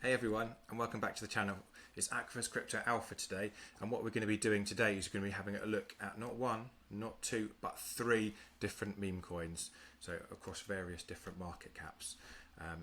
Hey everyone, and welcome back to the channel. It's Aquifers Crypto Alpha today, and what we're going to be doing today is going to be having a look at not one, not two, but three different meme coins, so across various different market caps.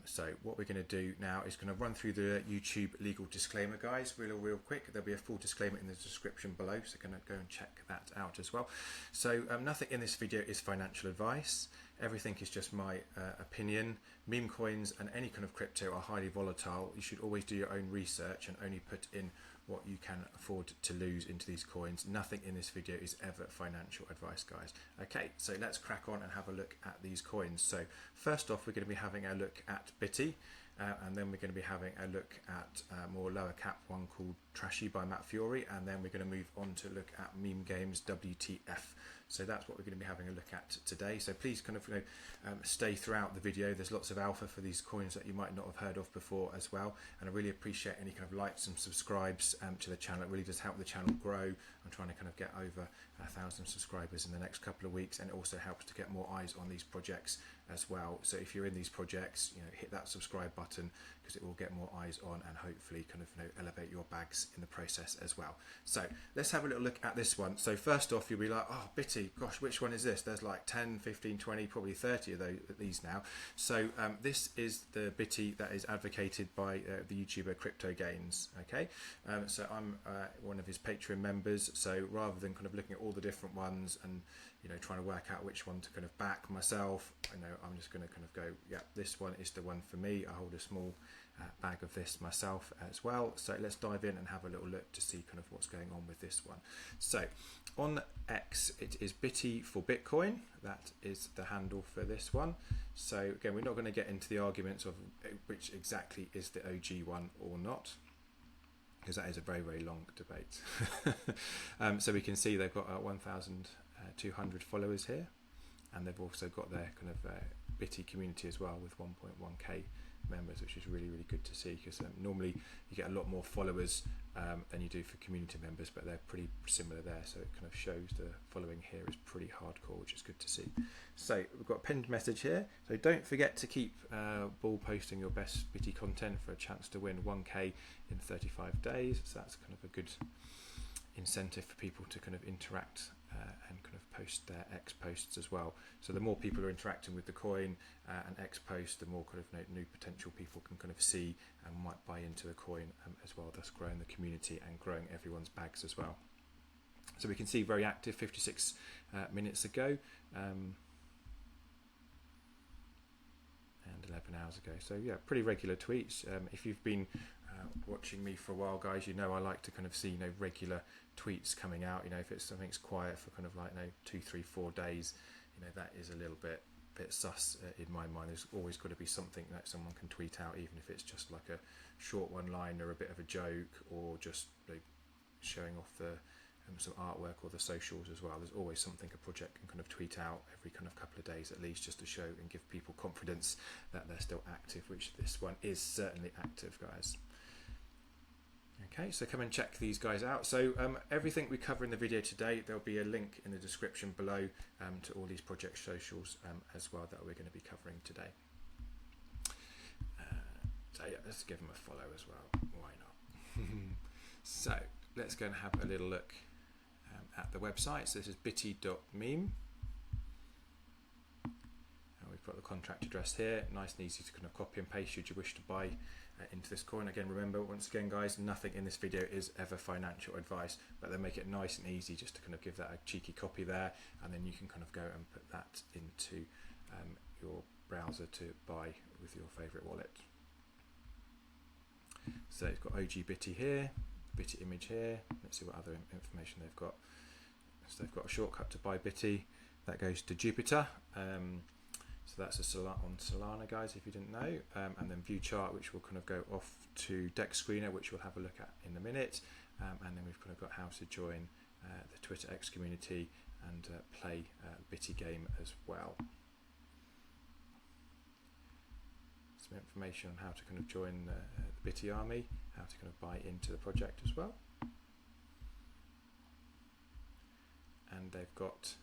So what we're going to do now is going to run through the YouTube legal disclaimer, guys, real quick. There'll be a full disclaimer in the description below, so going to go and check that out as well. So nothing in this video is financial advice. Everything is just my opinion. Meme coins and any kind of crypto are highly volatile. You should always do your own research and only put in what you can afford to lose into these coins. Nothing in this video is ever financial advice, guys. Okay, so let's crack on and have a look at these coins. So first off, we're going to be having a look at Bitty, and then we're going to be having a look at more lower cap one called Trashy by Matt Furie, and then we're going to move on to look at Memegames WTF. So that's what we're going to be having a look at today. So please kind of stay throughout the video. There's lots of alpha for these coins that you might not have heard of before as well. And I really appreciate any kind of likes and subscribes to the channel. It really does help the channel grow. I'm trying to kind of get over 1,000 subscribers in the next couple of weeks, and it also helps to get more eyes on these projects as well. So if you're in these projects, hit that subscribe button, because it will get more eyes on and hopefully kind of elevate your bags in the process as well. So let's have a little look at this one. So first off, you'll be like, oh, Bitty, gosh, which one is this? There's like 10, 15, 20, probably 30 of these now. So this is the Bitty that is advocated by the YouTuber Crypto Gains. Okay, so I'm one of his Patreon members. So rather than kind of looking at all the different ones and trying to work out which one to kind of back myself, I'm just going to kind of go, yeah, this one is the one for me. I hold a small bag of this myself as well. So let's dive in and have a little look to see kind of what's going on with this one. So on X, it is Bitty for Bitcoin. That is the handle for this one. So again, we're not going to get into the arguments of which exactly is the OG one or not, because that is a very long debate. So we can see they've got 1,200 followers here, and they've also got their kind of Bitty community as well with 1.1k members, which is really good to see, because normally you get a lot more followers than you do for community members, but they're pretty similar there, so it kind of shows the following here is pretty hardcore, which is good to see. So we've got a pinned message here, so don't forget to keep ball posting your best Bitty content for a chance to win 1k in 35 days. So that's kind of a good incentive for people to kind of interact and kind of post their X posts as well. So the more people are interacting with the coin and X post, the more kind of new potential people can kind of see and might buy into the coin as well, thus growing the community and growing everyone's bags as well. So we can see very active 56 minutes ago and 11 hours ago. So yeah, pretty regular tweets. If you've been watching me for a while, guys, I like to kind of see regular tweets coming out. If it's something's quiet for kind of like 2, 3, 4 days, that is a little bit sus in my mind. There's always got to be something that someone can tweet out, even if it's just like a short one line or a bit of a joke, or just showing off the some artwork or the socials as well. There's always something a project can kind of tweet out every kind of couple of days at least, just to show and give people confidence that they're still active, which this one is certainly active, guys. Okay, so come and check these guys out. So everything we cover in the video today, there'll be a link in the description below to all these project socials as well that we're going to be covering today. So yeah, let's give them a follow as well. Why not? So let's go and have a little look at the website. So this is bitty.meme. We've got the contract address here, nice and easy to kind of copy and paste should you wish to buy into this coin. Again, remember, once again, guys, nothing in this video is ever financial advice, but they make it nice and easy just to kind of give that a cheeky copy there, and then you can kind of go and put that into your browser to buy with your favorite wallet. So it's got OG Bitty here, Bitty image here. Let's see what other information they've got. So they've got a shortcut to buy Bitty that goes to Jupiter. So that's on Solana, guys, if you didn't know, and then view chart, which will kind of go off to Dex Screener, which we'll have a look at in a minute, and then we've kind of got how to join the Twitter X community and play Bitty game as well. Some information on how to kind of join the Bitty army, how to kind of buy into the project as well, and they've got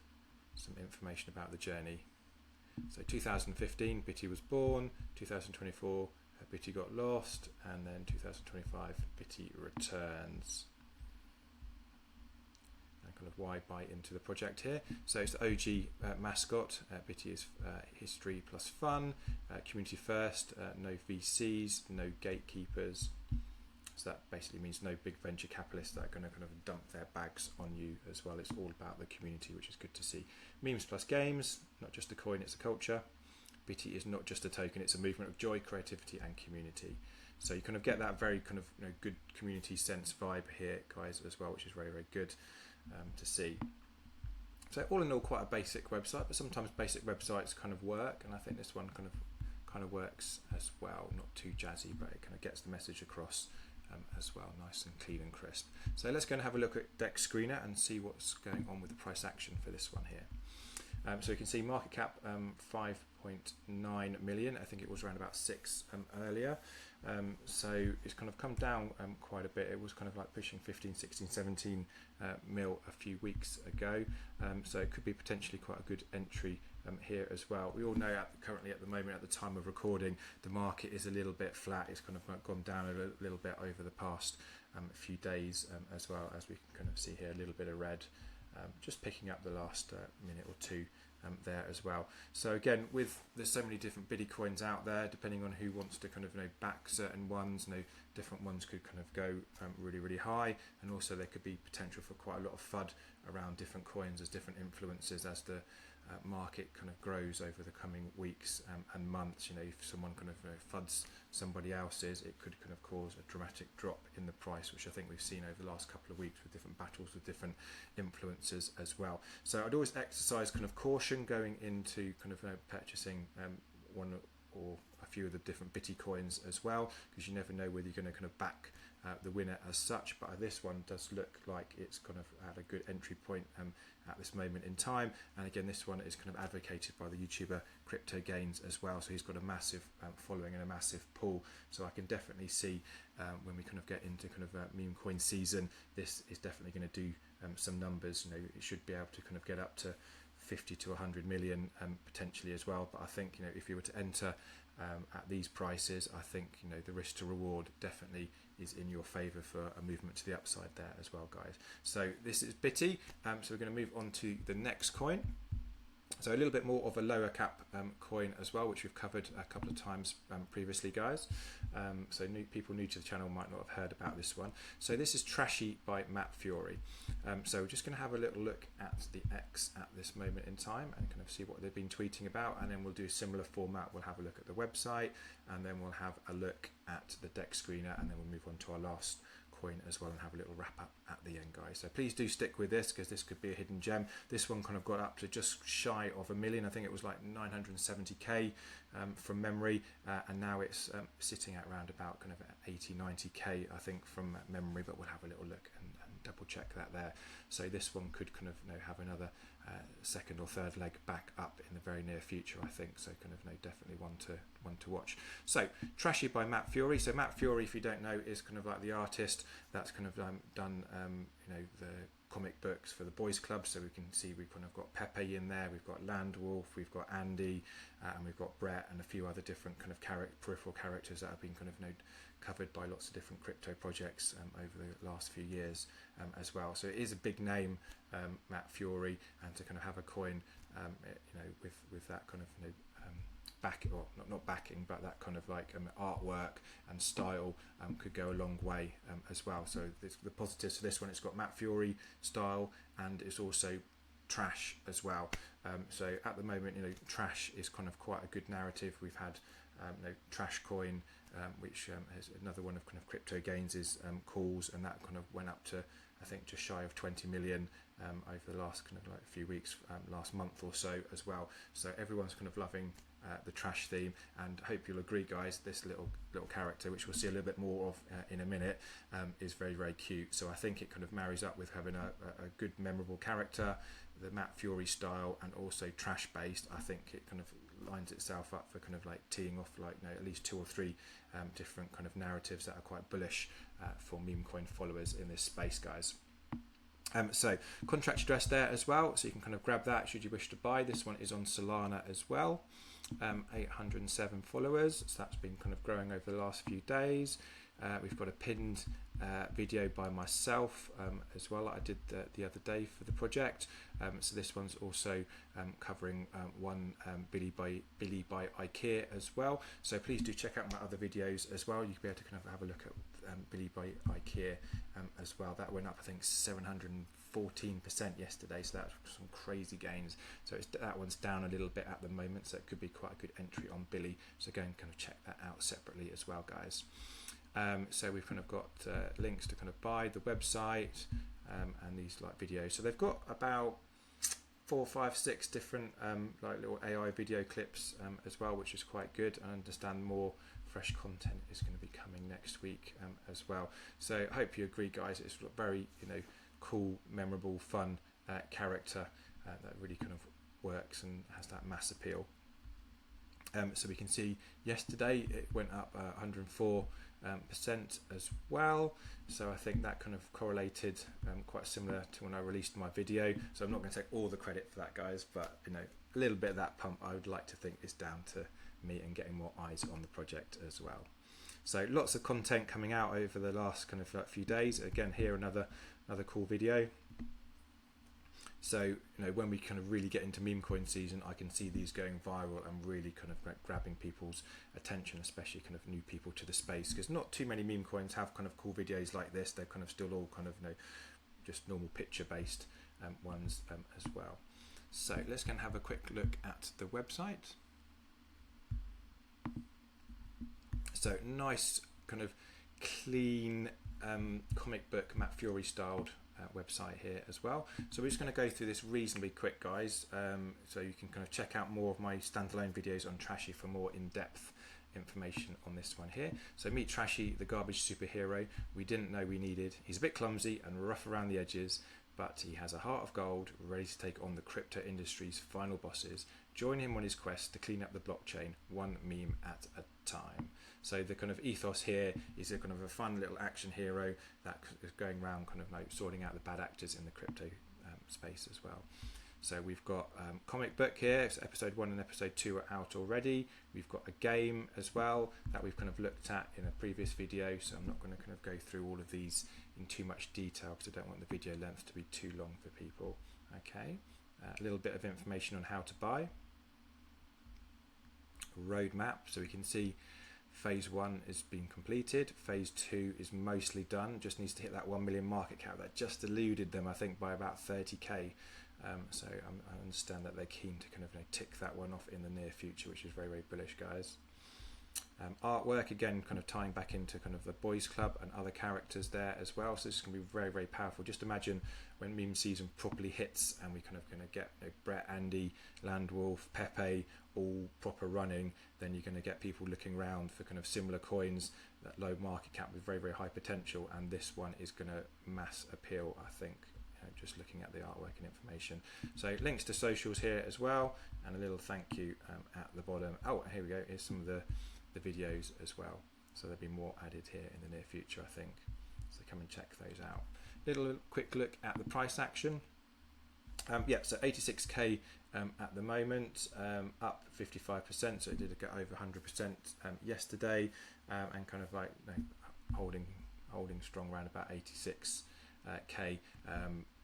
some information about the journey. So 2015, Bitty was born. 2024, Bitty got lost, and then 2025 Bitty returns. And kind of why buy into the project here. So it's the OG mascot. Bitty is history plus fun, community first, no VCs, no gatekeepers. So that basically means no big venture capitalists that are going to kind of dump their bags on you as well. It's all about the community, which is good to see. Memes plus games, not just a coin, it's a culture. Bitty is not just a token, it's a movement of joy, creativity and community. So you kind of get that very kind of good community sense vibe here, guys, as well, which is very, very good to see. So all in all, quite a basic website, but sometimes basic websites kind of work, and I think this one kind of works as well. Not too jazzy, but it kind of gets the message across as well, nice and clean and crisp. So let's go and have a look at Dex Screener and see what's going on with the price action for this one here. So you can see market cap 5.9 million. I think it was around about 6 earlier. So it's kind of come down quite a bit. It was kind of like pushing 15, 16, 17 mil a few weeks ago. So it could be potentially quite a good entry here as well. We all know currently at the moment, at the time of recording, the market is a little bit flat. It's kind of gone down a little bit over the past few days as well, as we can kind of see here, a little bit of red. Just picking up the last minute or two there as well. So again, there's so many different Bitty coins out there, depending on who wants to kind of back certain ones. Different ones could kind of go really, really high, and also there could be potential for quite a lot of FUD around different coins as different influences as the market kind of grows over the coming weeks and months. If someone kind of FUDs somebody else's, it could kind of cause a dramatic drop in the price, which I think we've seen over the last couple of weeks with different battles with different influencers as well. So I'd always exercise kind of caution going into kind of purchasing one or a few of the different Bitty coins as well, because you never know whether you're going to kind of back the winner as such. But this one does look like it's kind of at a good entry point at this moment in time. And again, this one is kind of advocated by the YouTuber Crypto Gains as well, so he's got a massive following and a massive pull. So I can definitely see when we kind of get into kind of meme coin season, this is definitely going to do some numbers. It should be able to kind of get up to 50 to 100 million potentially as well. But I think if you were to enter at these prices, I think the risk to reward definitely is in your favor for a movement to the upside there as well, guys. So this is Bitty. So we're going to move on to the next coin. So a little bit more of a lower cap coin as well, which we've covered a couple of times previously, guys. So people new to the channel might not have heard about this one. So this is Trashy by Matt Furie. So we're just going to have a little look at the X at this moment in time and kind of see what they've been tweeting about, and then we'll do a similar format. We'll have a look at the website, and then we'll have a look at the Dex Screener, and then we'll move on to our last coin as well and have a little wrap up at the end, guys. So please do stick with this, because this could be a hidden gem. This one kind of got up to just shy of a million. I think it was like 970k from memory, and now it's sitting at around about kind of 80-90k I think from memory, but we'll have a little look and double check that there. So this one could kind of have another second or third leg back up in the very near future, I think. So kind of definitely one to watch. So Trashy by Matt Furie. So Matt Furie, if you don't know, is kind of like the artist that's kind of done the comic books for the boys club. So we can see we've kind of got Pepe in there, we've got Landwolf, we've got Andy, and we've got Brett, and a few other different kind of peripheral characters that have been kind of covered by lots of different crypto projects over the last few years as well. So it is a big name, Matt Furie, and to kind of have a coin with that kind of back, or not backing, but that kind of like artwork and style could go a long way as well. So the positives for this one, it's got Matt Furie style, and it's also trash as well. So at the moment, trash is kind of quite a good narrative. We've had Trash Coin, which is another one of kind of Crypto Gains' calls, and that kind of went up to, I think, just shy of 20 million over the last kind of like few weeks, last month or so as well. So everyone's kind of loving the trash theme, and I hope you'll agree, guys, this little character, which we'll see a little bit more of in a minute, is very, very cute. So I think it kind of marries up with having a good memorable character, the Matt Furie style, and also trash based. I think it kind of lines itself up for kind of like teeing off like at least 2 or 3 different kind of narratives that are quite bullish for meme coin followers in this space, guys. So contract address there as well, so you can kind of grab that should you wish to buy. This one is on Solana as well. 807 followers, so that's been kind of growing over the last few days. We've got a pinned video by myself as well that I did the other day for the project. So this one's also covering one Billy by IKEA as well. So please do check out my other videos as well. You'll be able to kind of have a look at Billy by IKEA as well. That went up, I think, 714% yesterday, so that's some crazy gains. So that one's down a little bit at the moment, so it could be quite a good entry on Billy. So go and kind of check that out separately as well, guys. So we've kind of got links to kind of buy the website and these like videos. So they've got about 4, 5, 6 different like little AI video clips as well, which is quite good. And I understand more fresh content is going to be coming next week as well. So I hope you agree, guys. It's a very, you know, cool, memorable, fun character that really kind of works and has that mass appeal. So we can see yesterday it went up 104% as well. So I think that kind of correlated quite similar to when I released my video. So I'm not going to take all the credit for that, guys, but you know, a little bit of that pump I would like to think is down to me and getting more eyes on the project as well. So lots of content coming out over the last kind of few days. Again, here another cool video. So, you know, when we kind of really get into meme coin season, I can see these going viral and really kind of grabbing people's attention, especially kind of new people to the space, because not too many meme coins have kind of cool videos like this. They're kind of still all kind of, you know, just normal picture based ones as well. So let's go and have a quick look at the website. So nice kind of clean comic book Matt Furie styled website here as well. So we're just going to go through this reasonably quick, guys, so you can kind of check out more of my standalone videos on Trashy for more in-depth information on this one here. So meet Trashy, the garbage superhero we didn't know we needed. He's a bit clumsy and rough around the edges, but he has a heart of gold, ready to take on the crypto industry's final bosses. Join him on his quest to clean up the blockchain, one meme at a time. So the kind of ethos here is a kind of a fun little action hero that is going around kind of like sorting out the bad actors in the crypto space as well. So we've got comic book here, so episode 1 and episode 2 are out already. We've got a game as well that we've kind of looked at in a previous video, so I'm not going to kind of go through all of these in too much detail because I don't want the video length to be too long for people. Okay, a little bit of information on how to buy. Roadmap, so we can see phase 1 is being completed, phase 2 is mostly done, just needs to hit that 1 million market cap. That just eluded them, I think, by about 30k. So I understand that they're keen to kind of, you know, tick that one off in the near future, which is very, very bullish, guys. Artwork, again, kind of tying back into kind of the boys club and other characters there as well. So this is going to be very, very powerful. Just imagine when meme season properly hits and we kind of going to get, you know, Brett, Andy, Landwolf, Pepe all proper running, then you're going to get people looking around for kind of similar coins that low market cap with very, very high potential, and this one is going to mass appeal, I think, you know, just looking at the artwork and information. So links to socials here as well, and a little thank you at the bottom. Oh, here we go, here's some of the videos as well, so there'll be more added here in the near future, I think, so come and check those out. Little quick look at the price action. Yeah, so 86k at the moment, up 55%, so it did get over 100% yesterday, and kind of like, you know, holding strong around about 86k.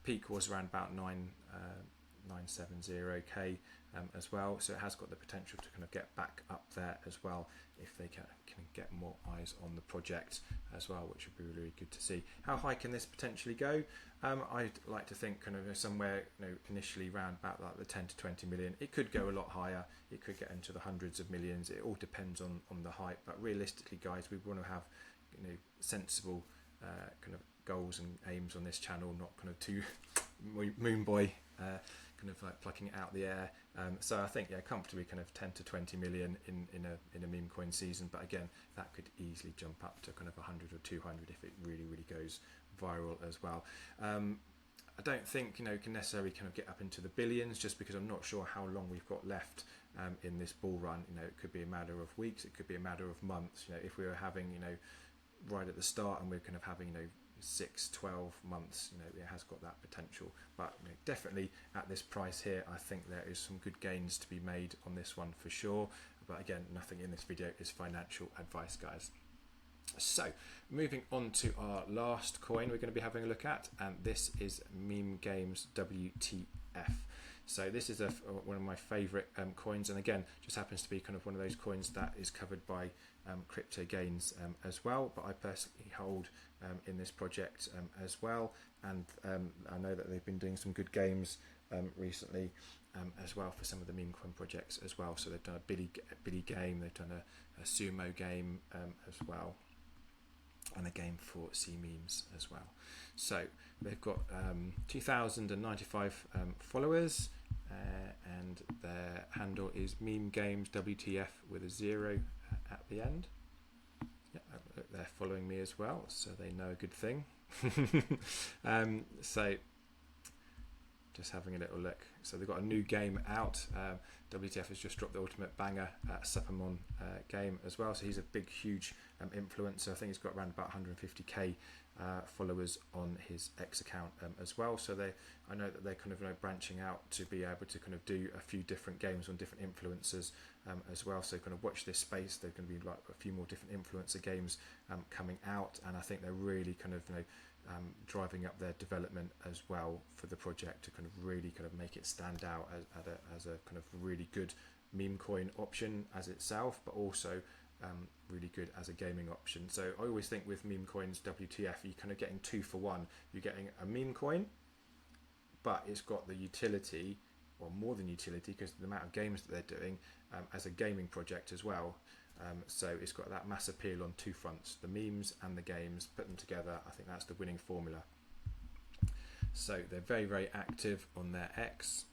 Peak was around about 970k as well, so it has got the potential to kind of get back up there as well if they can get more eyes on the project as well, which would be really, really good to see. How high can this potentially go? I'd like to think kind of somewhere, you know, initially around about like the 10 to 20 million. It could go a lot higher, it could get into the hundreds of millions. It all depends on the hype, but realistically, guys, we want to have, you know, sensible kind of goals and aims on this channel, not kind of too moon boy kind of like plucking it out the air. So I think, yeah, comfortably kind of 10 to 20 million in a meme coin season, but again, that could easily jump up to kind of 100 or 200 if it really, really goes viral as well. I don't think, you know, can necessarily kind of get up into the billions, just because I'm not sure how long we've got left in this bull run. You know, it could be a matter of weeks, it could be a matter of months. You know, if we were having, you know, right at the start and we're kind of having, you know, 6-12 months. It has got that potential, but definitely at this price here, I think there is some good gains to be made on this one for sure. But again, nothing in this video is financial advice, guys. So moving on to our last coin we're going to be having a look at, and this is Memegames WTF. So this is one of my favorite coins, and again, just happens to be kind of one of those coins that is covered by crypto gains as well, but I personally hold in this project as well, and I know that they've been doing some good games recently as well for some of the meme coin projects as well. So they've done a Bitty game, they've done a sumo game as well, and a game for C memes as well. So they've got 2,095 followers, and their handle is Memegames WTF with a 0 at the end. Yeah, they're following me as well, so they know a good thing. So just having a little look. So they've got a new game out. WTF has just dropped the ultimate banger Supermon game as well. So he's a big, huge influencer. I think he's got around about 150k followers on his X account as well. So I know that they're kind of branching out to be able to kind of do a few different games on different influencers as well. So kind of watch this space. There's going to be like a few more different influencer games coming out, and I think they're really kind of driving up their development as well for the project to kind of really kind of make it stand out as a kind of really good meme coin option as itself, but also really good as a gaming option. So I always think with meme coins WTF, you're kind of getting 2 for 1. You're getting a meme coin, but it's got the utility, or more than utility, because the amount of games that they're doing as a gaming project as well. So it's got that mass appeal on 2 fronts, the memes and the games. Put them together, I think that's the winning formula. So they're very, very active on their X,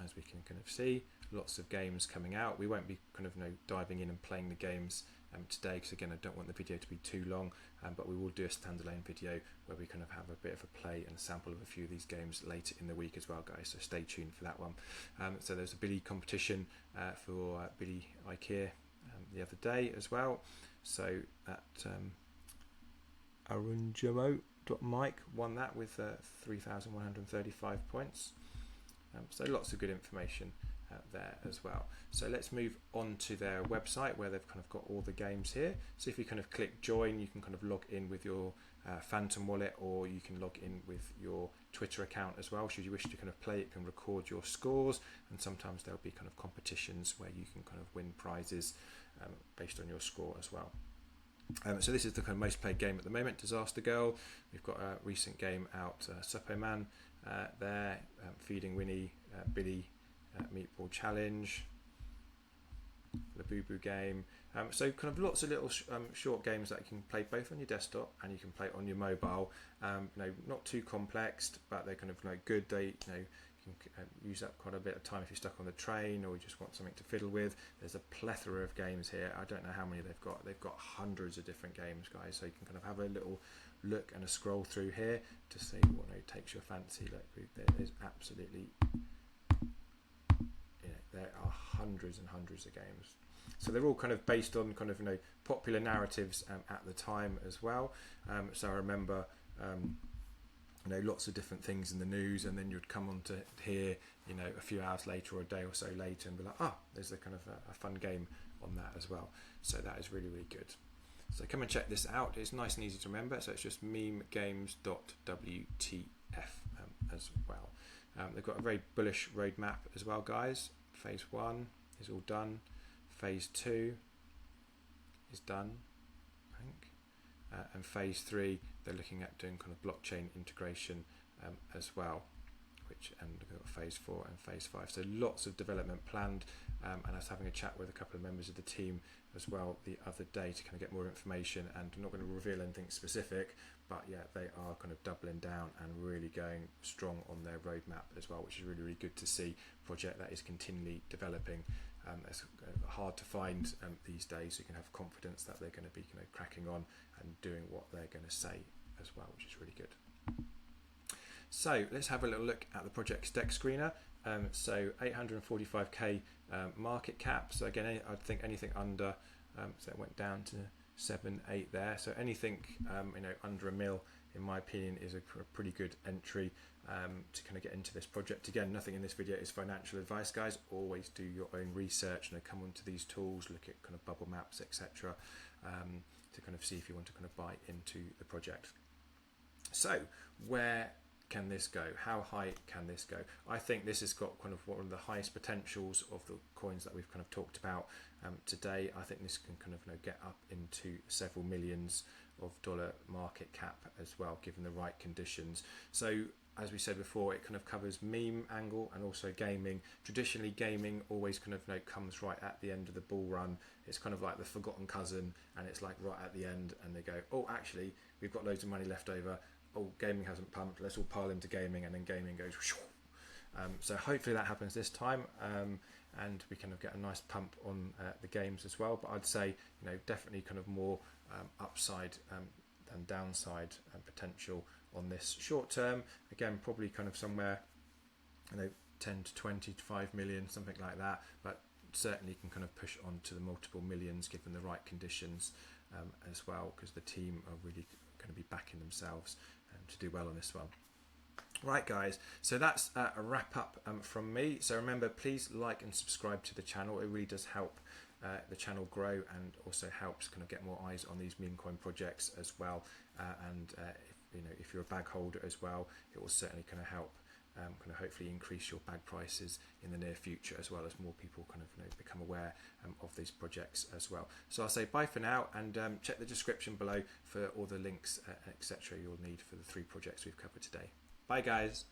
as we can kind of see. Lots of games coming out. We won't be kind of diving in and playing the games today, because again, I don't want the video to be too long, but we will do a standalone video where we kind of have a bit of a play and a sample of a few of these games later in the week as well, guys, so stay tuned for that one. So there's a Bitty competition for Bitty IKEA the other day as well. So that Arunjamo.Mike won that with 3,135 points. So lots of good information there as well. So let's move on to their website, where they've kind of got all the games here. So if you kind of click join, you can kind of log in with your Phantom wallet, or you can log in with your Twitter account as well. Should you wish to kind of play, it can record your scores, and sometimes there'll be kind of competitions where you can kind of win prizes based on your score as well. So this is the kind of most played game at the moment, Disaster Girl. We've got a recent game out, Superman there, Feeding Winnie, Bitty, Meatball Challenge, the Boo Boo game. So kind of lots of little short games that you can play both on your desktop and you can play on your mobile. Not too complex, but they're kind of good. They you can use up quite a bit of time if you're stuck on the train or you just want something to fiddle with. There's a plethora of games here. I don't know how many they've got. They've got hundreds of different games, guys. So you can kind of have a little look and a scroll through here to see what takes your fancy. Look, there's absolutely, there are hundreds and hundreds of games. So they're all kind of based on kind of popular narratives at the time as well. So I remember lots of different things in the news, and then you'd come on to hear a few hours later or a day or so later and be like, there's a kind of a fun game on that as well. So that is really, really good. So come and check this out. It's nice and easy to remember. So it's just Memegames.WTF as well. They've got a very bullish roadmap as well, guys. Phase 1 is all done. Phase 2 is done, I think. And phase 3, they're looking at doing kind of blockchain integration as well, and we've got phase 4 and phase 5. So lots of development planned. And I was having a chat with a couple of members of the team as well the other day to kind of get more information, and I'm not going to reveal anything specific, but yeah, they are kind of doubling down and really going strong on their roadmap as well, which is really, really good to see. Project that is continually developing. It's hard to find these days. So you can have confidence that they're going to be cracking on and doing what they're going to say as well, which is really good. So let's have a little look at the project's deck screener. So 845k market cap. So again, I think anything under, so it went down to 7, 8 there. So anything under a mil, in my opinion, is a pretty good entry to kind of get into this project. Again, nothing in this video is financial advice, guys. Always do your own research and come onto these tools, look at kind of bubble maps, etc., to kind of see if you want to kind of buy into the project. So where can this go? How high can this go? I think this has got kind of one of the highest potentials of the coins that we've kind of talked about today. I think this can kind of get up into several millions of dollar market cap as well, given the right conditions. So as we said before, it kind of covers meme angle and also gaming. Traditionally, gaming always kind of comes right at the end of the bull run. It's kind of like the forgotten cousin, and it's like right at the end, and they go, oh, actually, we've got loads of money left over. Oh, gaming hasn't pumped. Let's all pile into gaming, and then gaming goes. So hopefully that happens this time, and we kind of get a nice pump on the games as well. But I'd say, definitely kind of more upside than downside potential on this short term. Again, probably kind of somewhere 10 to 25 million, something like that, but certainly can kind of push on to the multiple millions given the right conditions as well, because the team are really going to be backing themselves to do well on this one. Right, guys, so that's a wrap up from me. So remember, please like and subscribe to the channel. It really does help the channel grow, and also helps kind of get more eyes on these meme coin projects as well. And if you're a bag holder as well, it will certainly kind of help kind of hopefully increase your bag prices in the near future, as well as more people kind of become aware of these projects as well. So I'll say bye for now, and check the description below for all the links etc. you'll need for the 3 projects we've covered today. Bye, guys.